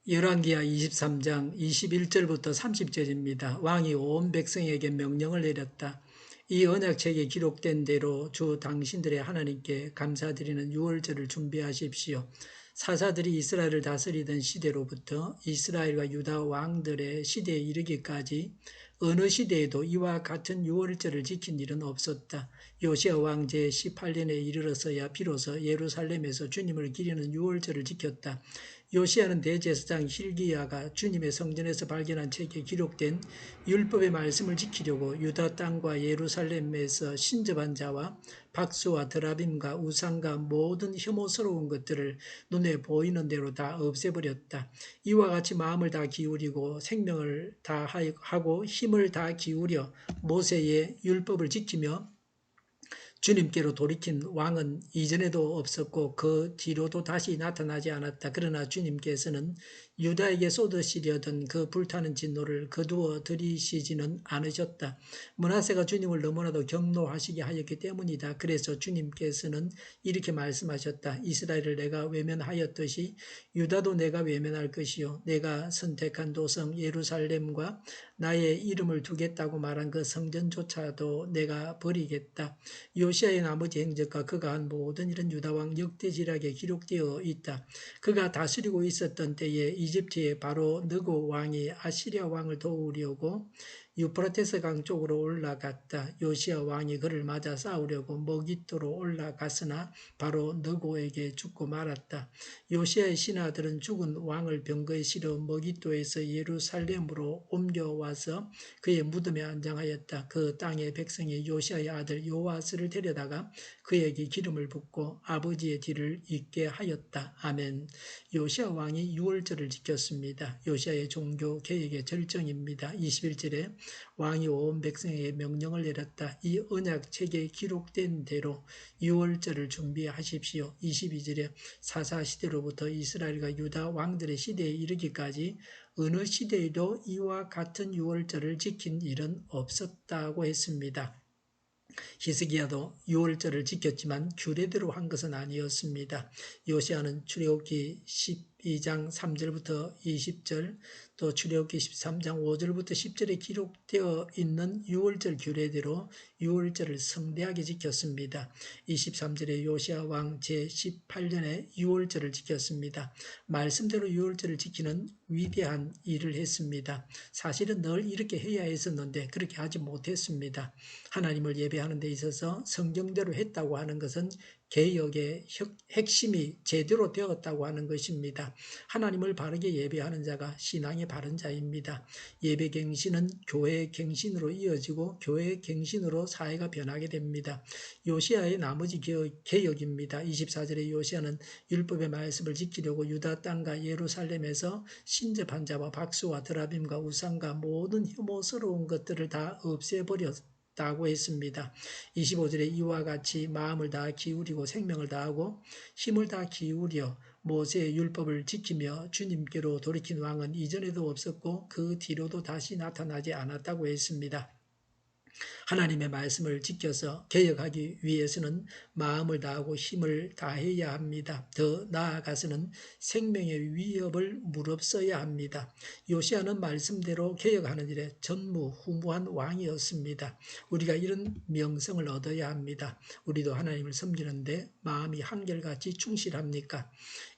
열왕기하 23장 21절부터 30절입니다. 왕이 온 백성에게 명령을 내렸다. 이 언약책에 기록된 대로 주 당신들의 하나님께 감사드리는 유월절을 준비하십시오. 사사들이 이스라엘을 다스리던 시대로부터 이스라엘과 유다 왕들의 시대에 이르기까지 어느 시대에도 이와 같은 유월절을 지킨 일은 없었다. 요시야 왕 제18년에 이르러서야 비로소 예루살렘에서 주님을 기리는 유월절을 지켰다. 요시야는 대제사장 hil기야가 주님의 성전에서 발견한 책에 기록된 율법의 말씀을 지키려고 유다 땅과 예루살렘에서 신접한 자와 박수와 드라빔과 우상과 모든 혐오스러운 것들을 눈에 보이는 대로 다 없애버렸다. 이와 같이 마음을 다 기울이고 생명을 다 하고 힘을 다 기울여 모세의 율법을 지키며 주님께로 돌이킨 왕은 이전에도 없었고 그 뒤로도 다시 나타나지 않았다. 그러나 주님께서는 유다에게 쏟으시려던 그 불타는 진노를 거두어 들이시지는 않으셨다. 므낫세가 주님을 너무나도 경노하시게 하였기 때문이다. 그래서 주님께서는 이렇게 말씀하셨다. 이스라엘을 내가 외면하였듯이 유다도 내가 외면할 것이요 내가 선택한 도성 예루살렘과 나의 이름을 두겠다고 말한 그 성전조차도 내가 버리겠다. 요시아의 나머지 행적과 그가 한 모든 일은 유다왕 역대지략에 기록되어 있다. 그가 다스리고 있었던 때에 이집트의 바로 느고 왕이 아시리아 왕을 도우려고 유프라테스 강 쪽으로 올라갔다. 요시아 왕이 그를 맞아 싸우려고 머깃도로 올라갔으나 바로 느고에게 죽고 말았다. 요시아의 신하들은 죽은 왕을 병거에 실어 머깃도에서 예루살렘으로 옮겨와서 그의 무덤에 안장하였다. 그 땅의 백성이 요시아의 아들 요아스를 데려다가 그에게 기름을 붓고 아버지의 뒤를 잇게 하였다. 아멘. 요시아 왕이 유월절을 지켰습니다. 요시아의 종교 개혁의 절정입니다. 21절에 왕이 온 백성에게 명령을 내렸다. 이 언약책에 기록된 대로 유월절을 준비하십시오. 22절에 사사시대로부터 이스라엘과 유다 왕들의 시대에 이르기까지 어느 시대에도 이와 같은 유월절을 지킨 일은 없었다고 했습니다. 히스기야도 유월절을 지켰지만 규례대로 한 것은 아니었습니다. 요시야는 출애굽기 12장 3절부터 20절 또 출애굽기 13장 5절부터 10절에 기록되어 있는 유월절 규례대로 유월절을 성대하게 지켰습니다. 23절에 요시야 왕 제18년에 유월절을 지켰습니다. 말씀대로 유월절을 지키는 위대한 일을 했습니다. 사실은 늘 이렇게 해야 했었는데 그렇게 하지 못했습니다. 하나님을 예배하는 데 있어서 성경대로 했다고 하는 것은 개혁의 핵심이 제대로 되었다고 하는 것입니다. 하나님을 바르게 예배하는 자가 신앙의 바른 자입니다. 예배 갱신은 교회의 갱신으로 이어지고 교회의 갱신으로 사회가 변하게 됩니다. 요시야의 나머지 개혁입니다. 24절에 요시야는 율법의 말씀을 지키려고 유다 땅과 예루살렘에서 신접한 자와 박수와 드라빔과 우상과 모든 혐오스러운 것들을 다 없애버렸다고 했습니다. 25절에 이와 같이 마음을 다 기울이고 생명을 다하고 힘을 다 기울여 모세의 율법을 지키며 주님께로 돌이킨 왕은 이전에도 없었고 그 뒤로도 다시 나타나지 않았다고 했습니다. 하나님의 말씀을 지켜서 개혁하기 위해서는 마음을 다하고 힘을 다해야 합니다. 더 나아가서는 생명의 위협을 무릅써야 합니다. 요시야는 말씀대로 개혁하는 일에 전무후무한 왕이었습니다. 우리가 이런 명성을 얻어야 합니다. 우리도 하나님을 섬기는데 마음이 한결같이 충실합니까?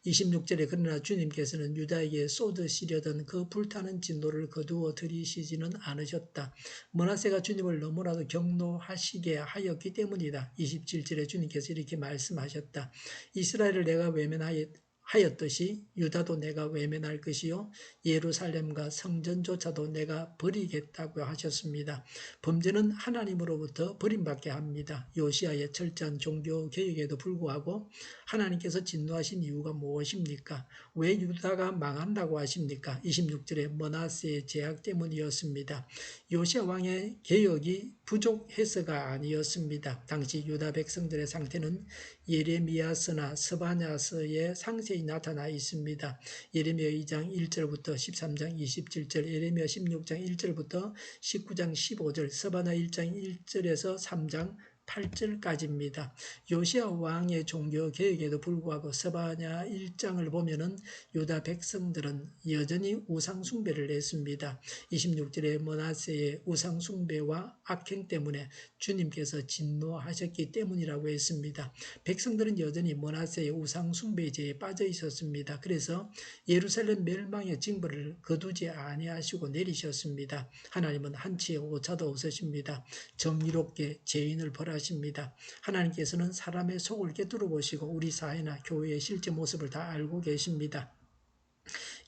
26절에 그러나 주님께서는 유다에게 쏟으시려던 그 불타는 진노를 거두어 들이시지는 않으셨다. 므낫세가 주님을 너무나도 경노하시게 하였기 때문이다. 27절에 주님께서 이렇게 말씀하셨다. 이스라엘을 내가 외면하였듯이 유다도 내가 외면할 것이요 예루살렘과 성전조차도 내가 버리겠다고 하셨습니다. 범죄는 하나님으로부터 버림받게 합니다. 요시야의 철저한 종교 개혁에도 불구하고 하나님께서 진노하신 이유가 무엇입니까? 왜 유다가 망한다고 하십니까? 26절에 므낫세의 제약 때문이었습니다. 요시야 왕의 개혁이 부족해서가 아니었습니다. 당시 유다 백성들의 상태는 예레미야서나 스바냐서에 상세히 나타나 있습니다. 예레미야 2장 1절부터 13장 27절, 예레미야 16장 1절부터 19장 15절, 스바냐 1장 1절에서 3장 8절까지입니다. 요시야 왕의 종교 개혁에도 불구하고 스바냐 1장을 보면은 유다 백성들은 여전히 우상 숭배를 했습니다. 26절에 므낫세의 우상 숭배와 악행 때문에 주님께서 진노하셨기 때문이라고 했습니다. 백성들은 여전히 므낫세의 우상 숭배죄에 빠져 있었습니다. 그래서 예루살렘 멸망의 징벌을 거두지 아니하시고 내리셨습니다. 하나님은 한치의 오차도 없으십니다. 정의롭게 죄인을 벌하십니다. 하나님께서는 사람의 속을 꿰뚫어 보시고 우리 사회나 교회의 실제 모습을 다 알고 계십니다.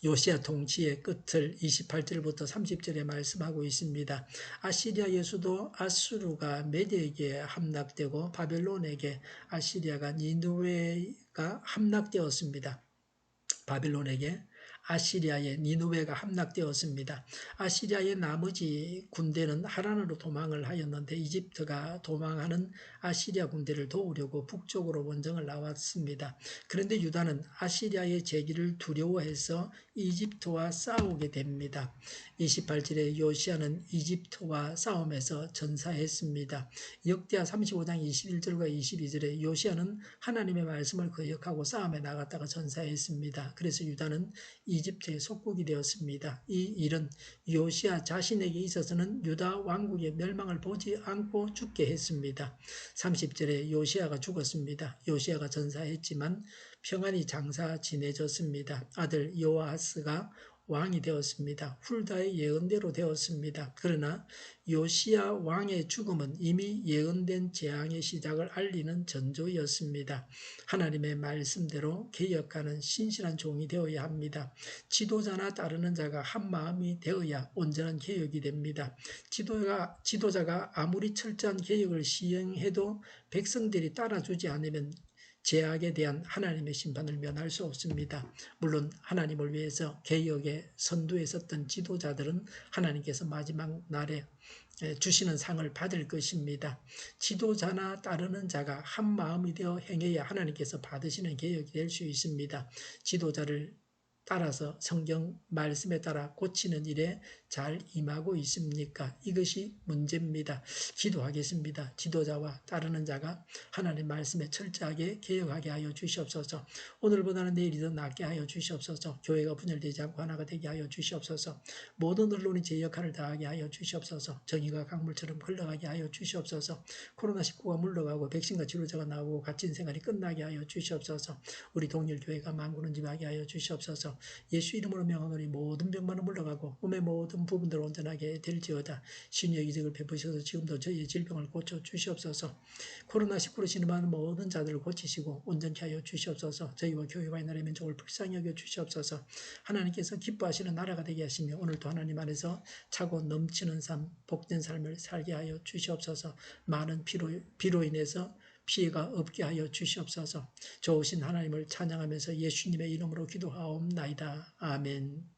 요시야 통치의 끝을 28절부터 30절에 말씀하고 있습니다. 아시리아의 수도 아수르가 메대에게 함락되고 바벨론에게 아시리아가 니느웨가 함락되었습니다. 바벨론에게 아시리아의 니느웨가 함락되었습니다. 아시리아의 나머지 군대는 하란으로 도망을 하였는데 이집트가 도망하는 아시리아 군대를 도우려고 북쪽으로 원정을 나왔습니다. 그런데 유다는 아시리아의 제기를 두려워해서 이집트와 싸우게 됩니다. 28절에 요시야는 이집트와 싸움에서 전사했습니다. 역대하 35장 21절과 22절에 요시야는 하나님의 말씀을 거역하고 싸움에 나갔다가 전사했습니다. 그래서 유다는 이집트의 속국이 되었습니다. 이 일은 요시야 자신에게 있어서는 유다 왕국의 멸망을 보지 않고 죽게 했습니다. 30절에 요시야가 죽었습니다. 요시야가 전사했지만 평안히 장사 지내졌습니다. 아들 요아하스가 왕이 되었습니다. 훌다의 예언대로 되었습니다. 그러나 요시야 왕의 죽음은 이미 예언된 재앙의 시작을 알리는 전조였습니다. 하나님의 말씀대로 개혁하는 신실한 종이 되어야 합니다. 지도자나 따르는 자가 한 마음이 되어야 온전한 개혁이 됩니다. 지도자가 아무리 철저한 개혁을 시행해도 백성들이 따라주지 않으면 죄악에 대한 하나님의 심판을 면할 수 없습니다. 물론 하나님을 위해서 개혁의 선두에 섰던 지도자들은 하나님께서 마지막 날에 주시는 상을 받을 것입니다. 지도자나 따르는 자가 한 마음이 되어 행해야 하나님께서 받으시는 개혁이 될 수 있습니다. 지도자를 따라서 성경 말씀에 따라 고치는 일에 잘 임하고 있습니까? 이것이 문제입니다. 기도하겠습니다. 지도자와 따르는 자가 하나님 말씀에 철저하게 개혁하게 하여 주시옵소서. 오늘보다는 내일이 더 낫게 하여 주시옵소서. 교회가 분열되지 않고 하나가 되게 하여 주시옵소서. 모든 언론이 제 역할을 다하게 하여 주시옵소서. 정의가 강물처럼 흘러가게 하여 주시옵소서. 코로나19가 물러가고 백신과 치료제가 나오고 갇힌 생활이 끝나게 하여 주시옵소서. 우리 동일교회가 만군은집하게 하여 주시옵소서. 예수 이름으로 명하노니 모든 병만은 물러가고 몸의 모든 부분들 온전하게 될지어다. 신유의 기적을 베푸셔서 지금도 저희의 질병을 고쳐 주시옵소서. 코로나19로 신음하는 모든 자들을 고치시고 온전케 하여 주시옵소서. 저희와 교회와 이 나라의 민족을 불쌍히 여겨 주시옵소서. 하나님께서 기뻐하시는 나라가 되게 하시며 오늘도 하나님 안에서 차고 넘치는 삶, 복된 삶을 살게 하여 주시옵소서. 많은 비로 인해서 피해가 없게 하여 주시옵소서. 좋으신 하나님을 찬양하면서 예수님의 이름으로 기도하옵나이다. 아멘.